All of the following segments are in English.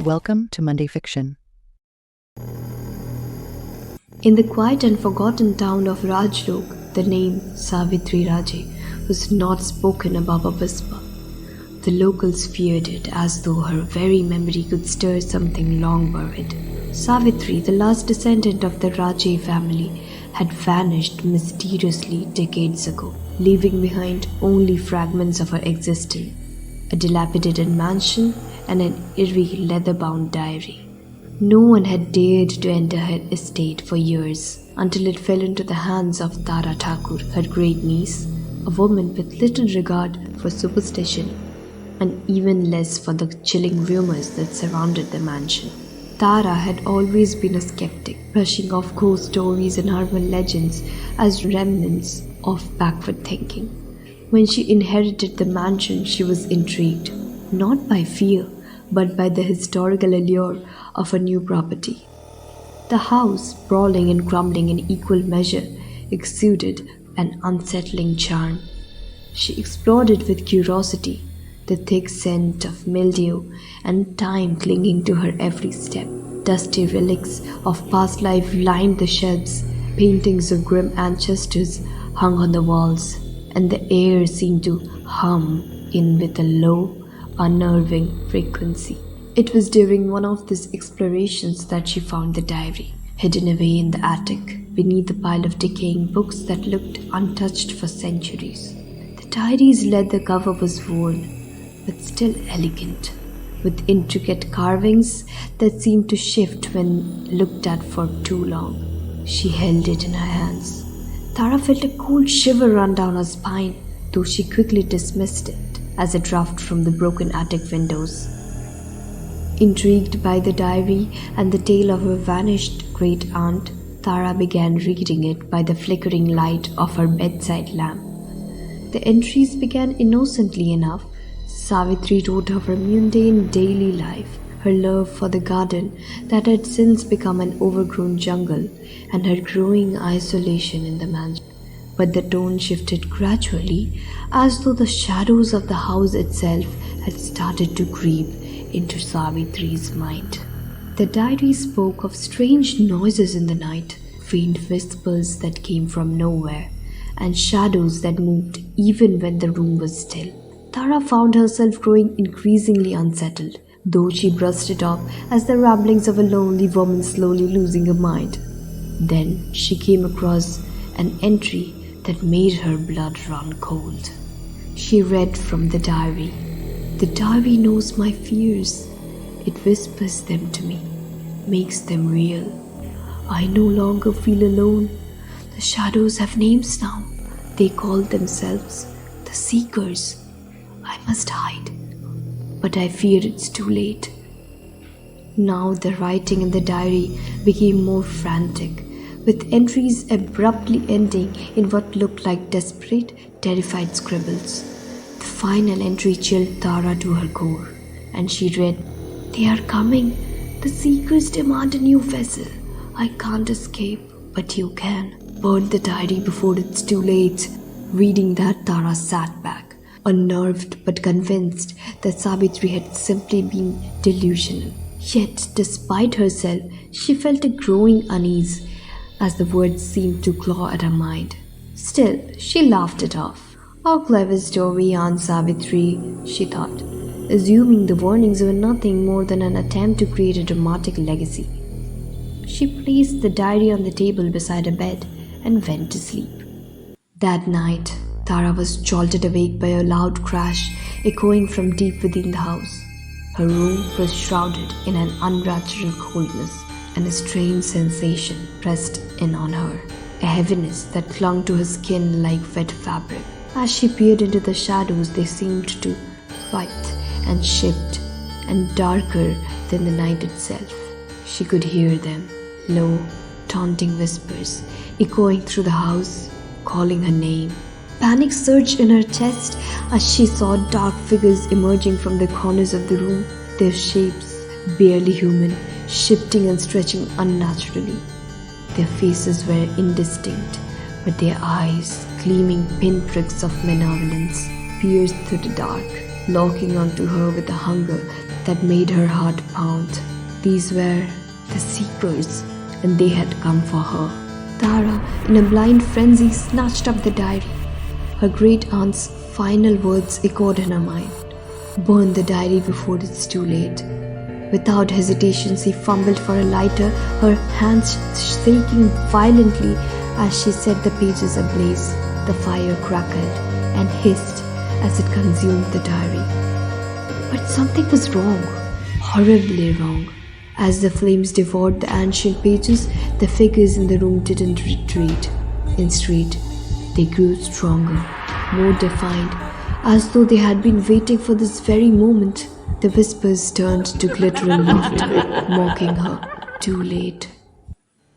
Welcome to Monday Fiction. In the quiet and forgotten town of Rajlok, the name Savitri Raje was not spoken above a whisper. The locals feared it as though her very memory could stir something long buried. Savitri, the last descendant of the Raje family, had vanished mysteriously decades ago, leaving behind only fragments of her existence, a dilapidated mansion and an eerie leather-bound diary. No one had dared to enter her estate for years until it fell into the hands of Tara Thakur, her great niece, a woman with little regard for superstition and even less for the chilling rumors that surrounded the mansion. Tara had always been a skeptic, brushing off ghost stories and urban legends as remnants of backward thinking. When she inherited the mansion, she was intrigued, not by fear, but by the historical allure of a new property. The house, sprawling and crumbling in equal measure, exuded an unsettling charm. She explored it with curiosity, the thick scent of mildew and time clinging to her every step. Dusty relics of past life lined the shelves, paintings of grim ancestors hung on the walls, and the air seemed to hum in with a low, unnerving frequency. It was during one of these explorations that she found the diary, hidden away in the attic, beneath a pile of decaying books that looked untouched for centuries. The diary's leather cover was worn, but still elegant, with intricate carvings that seemed to shift when looked at for too long. She held it in her hands. Tara felt a cold shiver run down her spine, though she quickly dismissed it as a draft from the broken attic windows. Intrigued by the diary and the tale of her vanished great aunt, Tara began reading it by the flickering light of her bedside lamp. The entries began innocently enough. Savitri wrote of her mundane daily life, her love for the garden that had since become an overgrown jungle, and her growing isolation in the mansion. But the tone shifted gradually, as though the shadows of the house itself had started to creep into Savitri's mind. The diary spoke of strange noises in the night, faint whispers that came from nowhere, and shadows that moved even when the room was still. Tara found herself growing increasingly unsettled, though she brushed it off as the ramblings of a lonely woman slowly losing her mind. Then she came across an entry that made her blood run cold. She read from the diary. The diary knows my fears. It whispers them to me, makes them real. I no longer feel alone. The shadows have names now. They call themselves the Seekers. I must hide, but I fear it's too late. Now the writing in the diary became more frantic, with entries abruptly ending in what looked like desperate, terrified scribbles. The final entry chilled Tara to her core, and she read, "They are coming. The Seekers demand a new vessel. I can't escape, but you can. Burn the diary before it's too late." Reading that, Tara sat back, unnerved but convinced that Savitri had simply been delusional. Yet, despite herself, she felt a growing unease as the words seemed to claw at her mind. Still, she laughed it off. "A clever story, Aunt Savitri," she thought, assuming the warnings were nothing more than an attempt to create a dramatic legacy. She placed the diary on the table beside her bed and went to sleep. That night, Tara was jolted awake by a loud crash echoing from deep within the house. Her room was shrouded in an unnatural coldness, and a strange sensation pressed in on her, a heaviness that clung to her skin like wet fabric. As she peered into the shadows, they seemed to fight and shift, and darker than the night itself. She could hear them, low, taunting whispers, echoing through the house, calling her name. Panic surged in her chest as she saw dark figures emerging from the corners of the room, their shapes barely human, shifting and stretching unnaturally. Their faces were indistinct, but their eyes, gleaming pinpricks of malevolence, pierced through the dark, locking onto her with a hunger that made her heart pound. These were the Seekers, and they had come for her. Tara, in a blind frenzy, snatched up the diary. Her great aunt's final words echoed in her mind. Burn the diary before it's too late. Without hesitation, she fumbled for a lighter, her hands shaking violently as she set the pages ablaze. The fire crackled and hissed as it consumed the diary. But something was wrong, horribly wrong. As the flames devoured the ancient pages, the figures in the room didn't retreat. Instead, they grew stronger, more defiant, as though they had been waiting for this very moment. The whispers turned to glittering laughter, mocking her. Too late.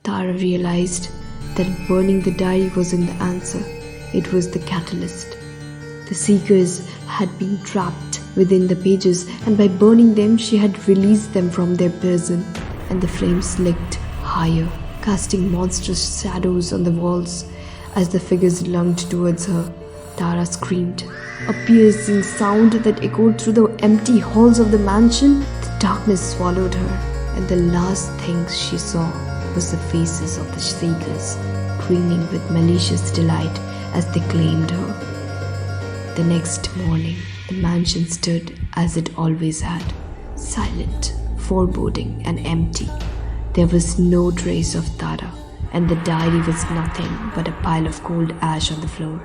Tara realized that burning the diary wasn't the answer, it was the catalyst. The Seekers had been trapped within the pages, and by burning them, she had released them from their prison, and the flames licked higher, casting monstrous shadows on the walls. As the figures lunged towards her, Tara screamed, a piercing sound that echoed through the empty halls of the mansion. The darkness swallowed her, and the last thing she saw was the faces of the Seekers, grinning with malicious delight as they claimed her. The next morning, the mansion stood as it always had, silent, foreboding, and empty. There was no trace of Tara, and the diary was nothing but a pile of cold ash on the floor.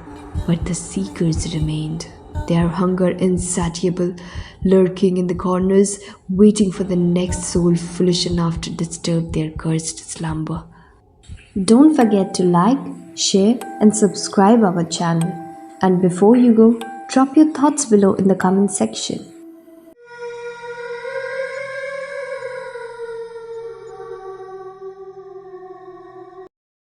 But the Seekers remained, their hunger insatiable, lurking in the corners, waiting for the next soul foolish enough to disturb their cursed slumber. Don't forget to like, share, and subscribe our channel. And before you go, drop your thoughts below in the comment section.